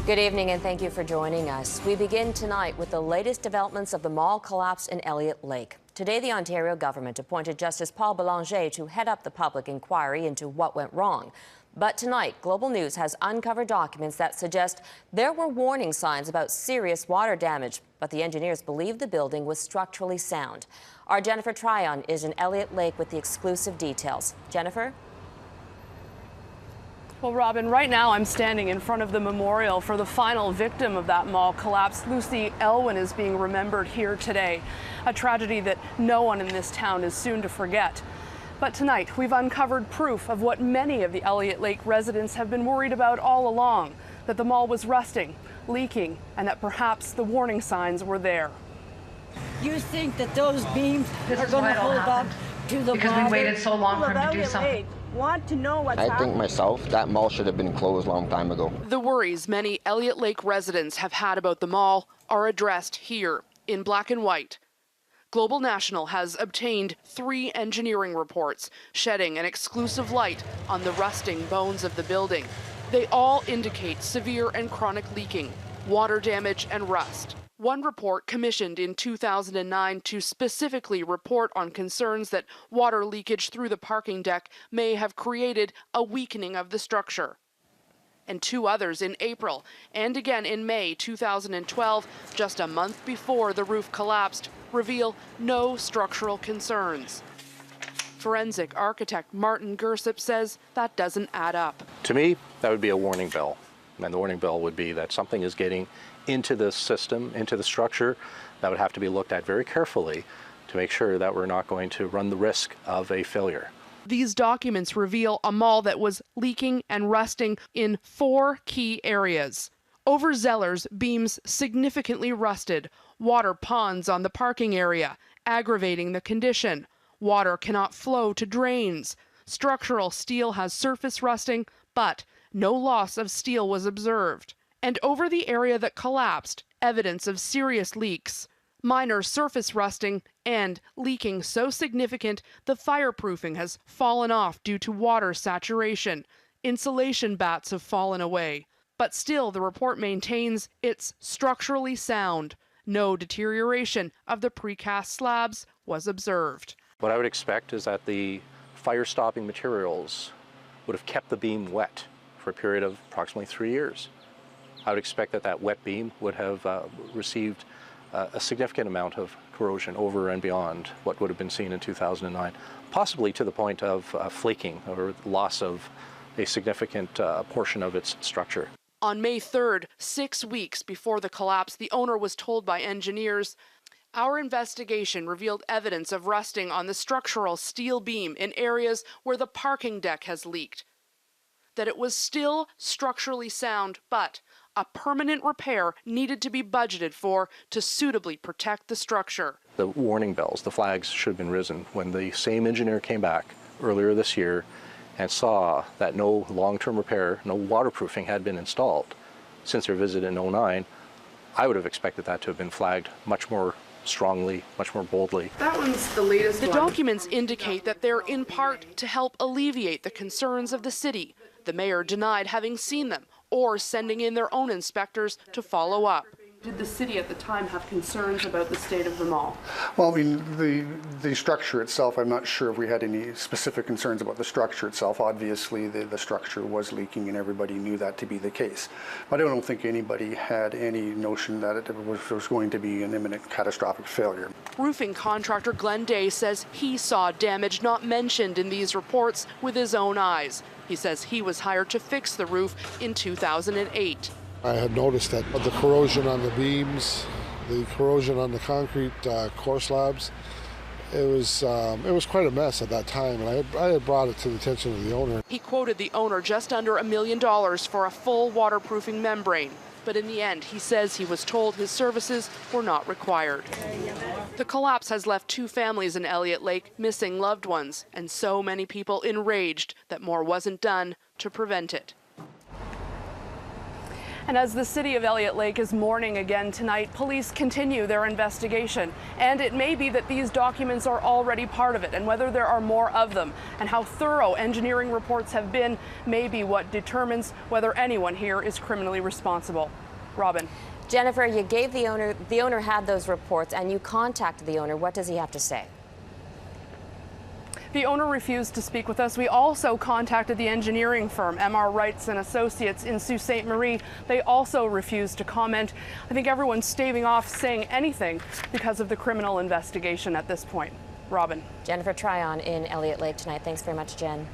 Good evening and thank you for joining us. We begin tonight with the latest developments of the mall collapse in Elliot Lake. Today, the Ontario government appointed Justice Paul Belanger to head up the public inquiry into what went wrong. But tonight, Global News has uncovered documents that suggest there were warning signs about serious water damage, but the engineers believe the building was structurally sound. Our Jennifer Tryon is in Elliot Lake with the exclusive details. Jennifer? Well, Robin, right now I'm standing in front of the memorial for the final victim of that mall collapse. Lucy Elwin is being remembered here today, a tragedy that no one in this town is soon to forget. But tonight, we've uncovered proof of what many of the Elliot Lake residents have been worried about all along, that the mall was rusting, leaking, and that perhaps the warning signs were there. You think that those beams are going to hold up to the because we waited so long for them to do something. Want to know what's I think myself, that mall should have been closed a long time ago. The worries many Elliot Lake residents have had about the mall are addressed here in black and white. Global National has obtained 3 engineering reports shedding an exclusive light on the rusting bones of the building. They all indicate severe and chronic leaking, water damage, and rust. One report commissioned in 2009 to specifically report on concerns that water leakage through the parking deck may have created a weakening of the structure. And 2 others in April and again in May 2012, just a month before the roof collapsed, reveal no structural concerns. Forensic architect Martin Gersip says that doesn't add up. To me, that would be a warning bell. And the warning bell would be that something is getting into the system, into the structure. That would have to be looked at very carefully to make sure that we're not going to run the risk of a failure. These documents reveal a mall that was leaking and rusting in 4 key areas. Overzealers' beams significantly rusted, water ponds on the parking area, aggravating the condition. Water cannot flow to drains. Structural steel has surface rusting, but no loss of steel was observed. And over the area that collapsed, evidence of serious leaks, minor surface rusting, and leaking so significant the fireproofing has fallen off due to water saturation. Insulation bats have fallen away. But still, the report maintains it's structurally sound. No deterioration of the precast slabs was observed. What I would expect is that the fire-stopping materials would have kept the beam wet for a period of approximately 3 years. I would expect that that wet beam would have received a significant amount of corrosion over and beyond what would have been seen in 2009, possibly to the point of flaking or loss of a significant portion of its structure. On May 3rd, 6 weeks before the collapse, the owner was told by engineers, "Our investigation revealed evidence of rusting on the structural steel beam in areas where the parking deck has leaked. That it was still structurally sound, but a permanent repair needed to be budgeted for to suitably protect the structure." The warning bells, the flags should have been risen when the same engineer came back earlier this year and saw that no long-term repair, no waterproofing had been installed since their visit in 2009. I would have expected that to have been flagged much more strongly, much more boldly. That one's the latest one. The documents indicate that they're in part to help alleviate the concerns of the city. The mayor denied having seen them or sending in their own inspectors to follow up. Did the city at the time have concerns about the state of the mall? Well, I mean, the structure itself, I'm not sure if we had any specific concerns about the structure itself. Obviously, the structure was leaking and everybody knew that to be the case. But I don't think anybody had any notion that it was going to be an imminent catastrophic failure. Roofing contractor Glenn Day says he saw damage not mentioned in these reports with his own eyes. He says he was hired to fix the roof in 2008. I had noticed that the corrosion on the beams, the corrosion on the concrete core slabs, it was quite a mess at that time, and I had brought it to the attention of the owner. He quoted the owner just under $1 million for a full waterproofing membrane, but in the end, he says he was told his services were not required. The collapse has left 2 families in Elliot Lake missing loved ones, and so many people enraged that more wasn't done to prevent it. And as the city of Elliot Lake is mourning again tonight, police continue their investigation. And it may be that these documents are already part of it, and whether there are more of them and how thorough engineering reports have been may be what determines whether anyone here is criminally responsible. Robin. Jennifer, you gave the owner had those reports, and you contacted the owner. What does he have to say? The owner refused to speak with us. We also contacted the engineering firm, M.R. Wrights and Associates in Sault Ste. Marie. They also refused to comment. I think everyone's staving off saying anything because of the criminal investigation at this point. Robin. Jennifer Tryon in Elliot Lake tonight. Thanks very much, Jen.